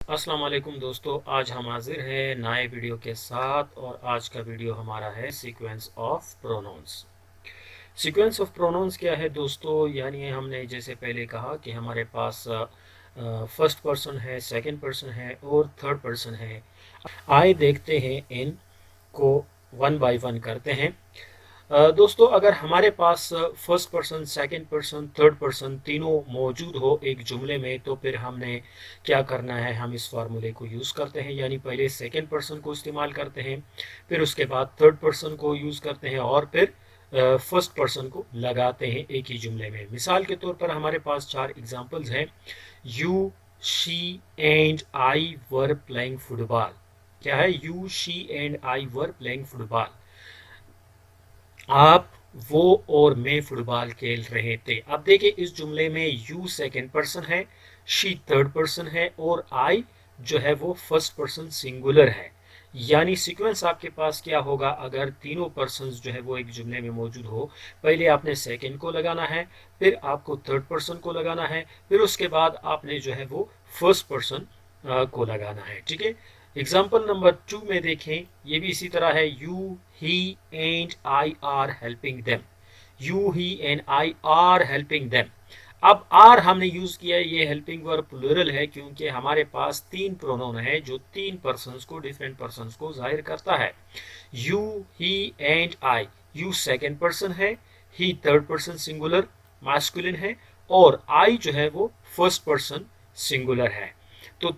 अस्सलाम वालेकुम दोस्तों, आज हम हाजिर हैं नए वीडियो के साथ। और आज का वीडियो हमारा है sequence of pronouns. Sequence of pronouns क्या है दोस्तों? यानी हमने जैसे पहले कहा कि हमारे पास फर्स्ट पर्सन है, सेकंड पर्सन है और थर्ड पर्सन है। आइए देखते हैं, इन को वन बाय वन करते हैं। दोस्तों, अगर हमारे पास first person, second person, third person तीनों मौजूद हो एक जुमले में, तो फिर हमने क्या करना है, हम इस फार्मूले को यूज़ करते हैं। यानी पहले सेकंड पर्सन को इस्तेमाल करते हैं, फिर उसके बाद थर्ड पर्सन को यूज़ करते हैं और फिर फर्स्ट पर्सन को लगाते हैं एक ही जुमले में। मिसाल के तौर पर हमारे पास 4 एग्जांपल्स हैं। You, she and I were playing football. क्या है? You, she and I were playing football. आप, वो और मैं फुटबॉल खेल रहे थे। अब देखिए, इस जुमले में यू सेकंड पर्सन है, शी थर्ड पर्सन है और आई जो है वो फर्स्ट पर्सन सिंगुलर है। यानी सीक्वेंस आपके पास क्या होगा? अगर तीनों पर्सन्स जो है वो एक जुमले में मौजूद हो, पहले आपने सेकंड को लगाना है, फिर आपको थर्ड पर्सन को लगाना है, फिर उसके बाद आपने जो है वो फर्स्ट पर्सन को लगाना है। ठीक है। एग्जाम्पल नंबर 2 में देखें, ये भी इसी तरह है। You, he and I R helping them. You, he and I R helping them. अब आर हमने यूज किया है, ये हेल्पिंग वर्ब प्लूरल है, क्योंकि हमारे पास 3 प्रोनाउन है जो 3 पर्सन्स को, डिफरेंट पर्सन्स को जाहिर करता है। You, he and I. You second person है, he third person singular masculine है और आई जो है वो फर्स्ट पर्सन सिंगुलर है। तो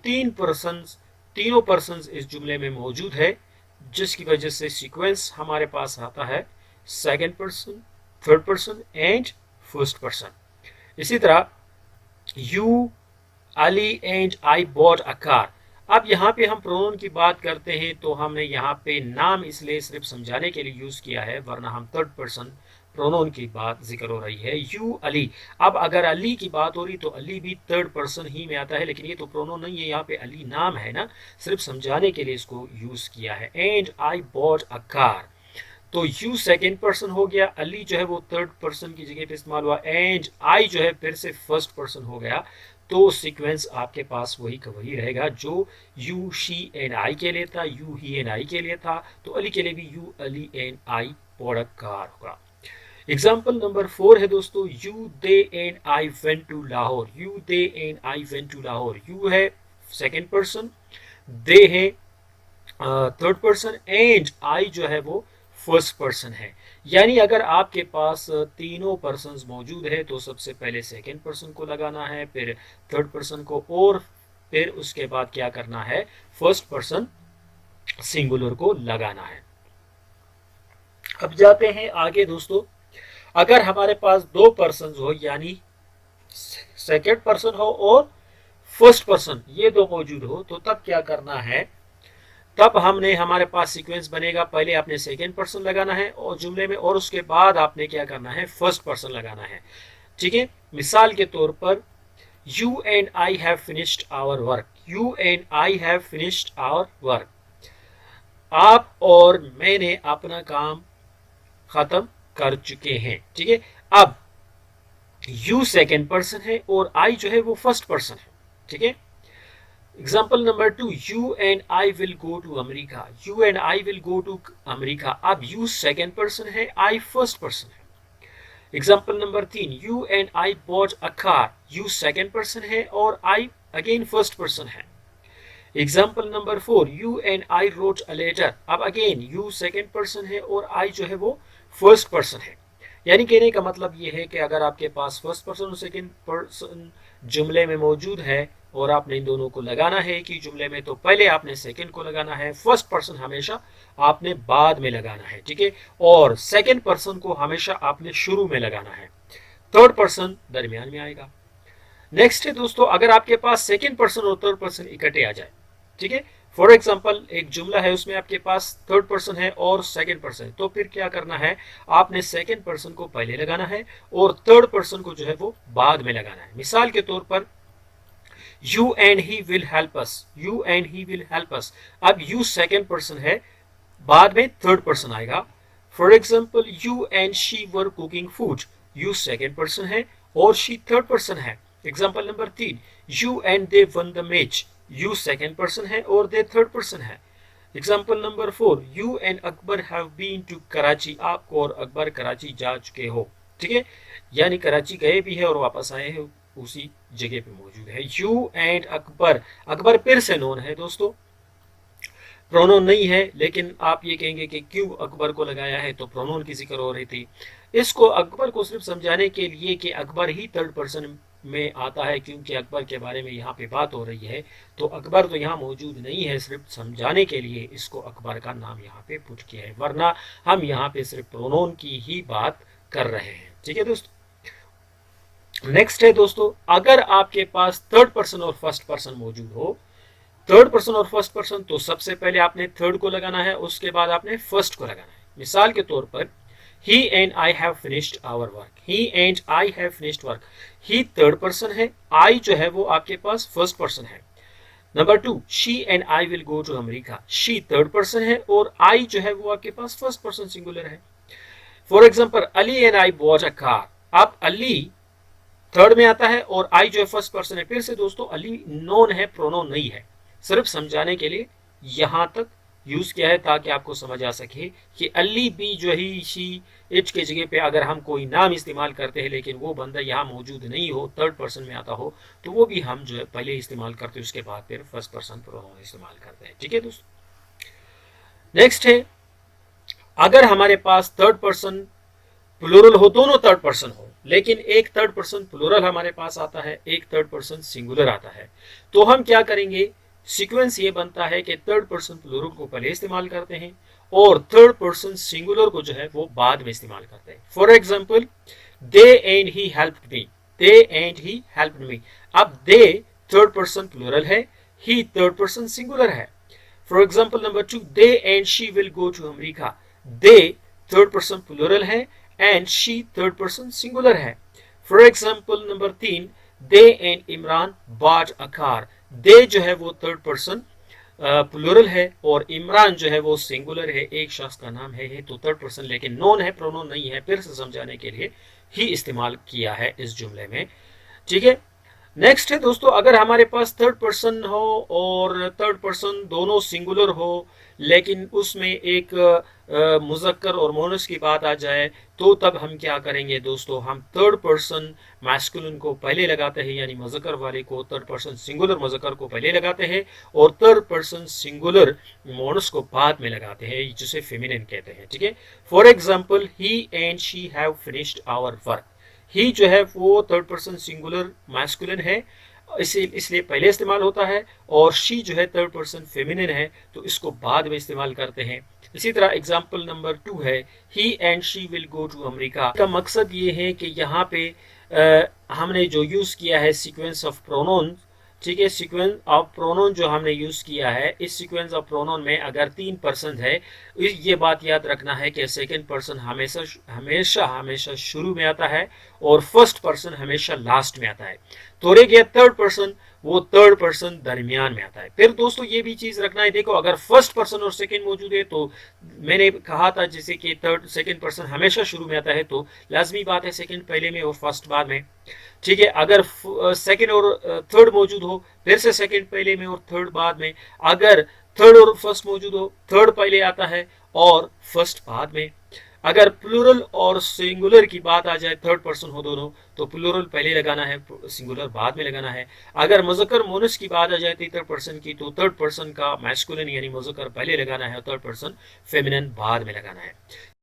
तीनों पर्सन्स इस जुमले में मौजूद है, जिसकी वजह से सीक्वेंस हमारे पास आता है second person, third person and first person. इसी तरह you, Ali and I bought a car. अब यहाँ पे हम प्रोनाउन की बात करते हैं तो हमने यहाँ पे नाम इसलिए सिर्फ समझाने के लिए यूज किया है, वरना हम थर्ड पर्सन प्रोनाउन की बात जिक्र हो रही है। यू, अली। अब अगर अली की बात हो रही तो अली भी थर्ड पर्सन ही में आता है, लेकिन ये तो प्रोनाउन नहीं है, यहाँ पे अली नाम है ना, सिर्फ समझाने के लिए इसको यूज किया है। And I bought a car, तो यू सेकेंड पर्सन हो गया, अली जो है वो थर्ड पर्सन की जगह पे इस्तेमाल हुआ, एंड आई जो है फिर से फर्स्ट पर्सन हो गया। तो सीक्वेंस आपके पास वही का वही रहेगा जो यू, शी एंड आई के लिए था, यू, ही एंड आई के लिए था, तो अली के लिए भी you, Ali and I bought a car होगा। एग्जाम्पल नंबर 4 है दोस्तों, you, they and I went to Lahore. You, they and I went to Lahore. You है सेकेंड पर्सन, दे है थर्ड पर्सन एंड आई जो है वो फर्स्ट पर्सन है। यानी अगर आपके पास तीनों पर्सन्स मौजूद है तो सबसे पहले सेकेंड पर्सन को लगाना है, फिर थर्ड पर्सन को और फिर उसके बाद क्या करना है, फर्स्ट पर्सन सिंगुलर को लगाना है। अब जाते हैं आगे दोस्तों। अगर हमारे पास दो पर्सन हो, यानी सेकेंड पर्सन हो और फर्स्ट पर्सन, ये दो मौजूद हो, तो तब क्या करना है? तब हमने, हमारे पास सीक्वेंस बनेगा, पहले आपने सेकेंड पर्सन लगाना है और जुमले में, और उसके बाद आपने क्या करना है, फर्स्ट पर्सन लगाना है। ठीक है। मिसाल के तौर पर, you and I have finished our work. You and I have finished our work. आप और मैंने अपना काम खत्म कर चुके हैं। ठीक है। अब यू सेकेंड पर्सन है और आई जो है वो फर्स्ट पर्सन है। ठीक है। Example number 2, you and I will go to America. You and I will go to America. अब यू सेकेंड पर्सन है, आई फर्स्ट पर्सन है। Example number 3, you and I bought a car. You second person है और I again first person है। Example number 4, you and I wrote a letter. अब again you second person है और I जो है वो फर्स्ट पर्सन है। यानी कहने का मतलब ये है कि अगर आपके पास फर्स्ट पर्सन और सेकेंड पर्सन जुमले में मौजूद है और आपने इन दोनों को लगाना है कि जुमले में, तो पहले आपने सेकेंड को लगाना है, फर्स्ट पर्सन हमेशा आपने बाद में लगाना है। ठीक है। और सेकेंड पर्सन को हमेशा आपने शुरू में लगाना है, थर्ड पर्सन दरमियान में आएगा। नेक्स्ट है दोस्तों, अगर आपके पास सेकेंड पर्सन और थर्ड पर्सन इकट्ठे आ जाए। ठीक है। फॉर एग्जाम्पल, एक जुमला है, उसमें आपके पास थर्ड पर्सन है और सेकेंड पर्सन, तो फिर क्या करना है, आपने सेकेंड पर्सन को पहले लगाना है और थर्ड पर्सन को जो है वो बाद में लगाना है। मिसाल के तौर पर, you and he will help us. You and he will help us. अब यू सेकेंड पर्सन है, बाद में थर्ड पर्सन आएगा। For example, you and she were cooking food. You second person है और शी थर्ड पर्सन है। Example number 3, you and they won the match. You second person है और दे थर्ड पर्सन है। Example number 4, you and Akbar have been to Karachi, आप और अकबर कराची जा चुके हो, ठीक है, यानी कराची गए भी है और वापस आए हैं, उसी जगह पे मौजूद है। यू एंड अकबर, अकबर फिर से नोन है दोस्तों, प्रोनोन नहीं है, लेकिन आप ये कहेंगे कि क्यों अकबर को लगाया है, तो प्रोनोन की जिक्र हो रही थी। इसको अकबर को सिर्फ समझाने के लिए कि अकबर ही थर्ड पर्सन में आता है, क्योंकि अकबर के बारे में यहाँ पे बात हो रही है, तो अकबर तो यहाँ मौजूद नहीं है, सिर्फ समझाने के लिए इसको अकबर का नाम यहाँ पे पुट किया है, वरना हम यहाँ पे सिर्फ प्रोनोन की ही बात कर रहे हैं, ठीक है दोस्तों। नेक्स्ट है दोस्तों, अगर आपके पास थर्ड पर्सन और फर्स्ट पर्सन मौजूद हो, थर्ड पर्सन और फर्स्ट पर्सन, तो सबसे पहले आपने थर्ड को लगाना है, उसके बाद आपने फर्स्ट को लगाना है। मिसाल के तौर पर he and I have finished our work, he and I have finished work, he third person है, आई जो है वो आपके पास फर्स्ट पर्सन है। Number 2, she and I will go to America, she third person है और आई जो है वो आपके पास फर्स्ट पर्सन सिंगुलर है। For example Ali and I bought a car, अब अली थर्ड में आता है और आई जो है फर्स्ट पर्सन है। फिर से दोस्तों अली नोन है, प्रोनोन नहीं है, सिर्फ समझाने के लिए यहां तक यूज किया है ताकि आपको समझ आ सके कि अली भी जो ही शी इट के जगह पे अगर हम कोई नाम इस्तेमाल करते हैं लेकिन वो बंदा यहाँ मौजूद नहीं हो, थर्ड पर्सन में आता हो, तो वो भी हम जो है पहले इस्तेमाल करते हैं, उसके बाद फिर फर्स्ट पर्सन प्रोनाउन इस्तेमाल करते हैं, ठीक है दोस्तों। नेक्स्ट है, अगर हमारे पास थर्ड पर्सन प्लूरल हो, दोनों थर्ड पर्सन हो, लेकिन एक थर्ड पर्सन प्लूरल हमारे पास आता है, एक थर्ड पर्सन सिंगुलर आता है, तो हम क्या करेंगे, सीक्वेंस ये बनता है कि थर्ड पर्सन प्लूरल को पहले इस्तेमाल करते हैं और थर्ड पर्सन सिंगुलर को जो है वो बाद में इस्तेमाल करते हैं। For example they and he helped me, they and he helped me, अब दे थर्ड पर्सन प्लूरल है, ही थर्ड पर्सन सिंगुलर है। For example number 2, they and she will go to America, they third person plural है and she third person singular है। For example number 3, they and Imran bought a car, they जो है वो third person plural है और इमरान जो है वो सिंगुलर है, एक शख्स का नाम है तो थर्ड पर्सन, लेकिन नोन है, प्रोनोन नहीं है, फिर से समझाने के लिए ही इस्तेमाल किया है इस जुमले में, ठीक है। नेक्स्ट है दोस्तों, अगर हमारे पास थर्ड पर्सन हो और थर्ड पर्सन दोनों सिंगुलर हो, लेकिन उसमें एक मुज़क्कर और मोनस की बात आ जाए, तो तब हम क्या करेंगे दोस्तों, हम थर्ड पर्सन मैस्कुलिन को पहले लगाते हैं, यानी मुज़क्कर वाले को, थर्ड पर्सन सिंगुलर मुज़क्कर को पहले लगाते हैं और थर्ड पर्सन सिंगुलर मोनस को बाद में लगाते हैं, जिसे फेमिनिन कहते हैं, ठीक है। For example he and she have finished our work, he जो है वो थर्ड पर्सन सिंगुलर मैस्कुलिन है, इसलिए पहले इस्तेमाल होता है, और शी जो है थर्ड पर्सन फेमिनिन है, तो इसको बाद में इस्तेमाल करते हैं। इसी तरह एग्जाम्पल नंबर 2 है, he and she will go to America, का मकसद ये है कि यहाँ पे हमने जो यूज किया है सीक्वेंस ऑफ प्रोनोन, ठीक है, सीक्वेंस ऑफ प्रोनोन जो हमने यूज किया है, इस सीक्वेंस ऑफ प्रोनोन में अगर 3 पर्सन है, ये बात याद रखना है कि सेकंड पर्सन हमेशा हमेशा हमेशा शुरू में आता है और फर्स्ट पर्सन हमेशा लास्ट में आता है, तो रह गया थर्ड पर्सन, वो थर्ड पर्सन दरमियान में आता है। फिर दोस्तों ये भी चीज रखना है, देखो अगर फर्स्ट पर्सन और सेकंड मौजूद है, तो मैंने कहा था जैसे कि थर्ड सेकंड पर्सन हमेशा शुरू में आता है, तो लाजमी बात है सेकंड पहले में और फर्स्ट बाद में, ठीक है। अगर सेकंड और थर्ड मौजूद हो, फिर से सेकंड पहले में और थर्ड बाद में। अगर थर्ड और फर्स्ट मौजूद हो, थर्ड पहले आता है और फर्स्ट बाद में। अगर प्लूरल और सिंगुलर की बात आ जाए, थर्ड पर्सन हो दोनों, तो प्लूरल पहले लगाना है, सिंगुलर बाद में लगाना है। अगर मुज़क्कर मोनस की बात आ जाए थर्ड पर्सन की, तो थर्ड पर्सन का मैस्कुलिन यानी मुज़क्कर पहले लगाना है और थर्ड पर्सन फेमिनिन बाद में लगाना है।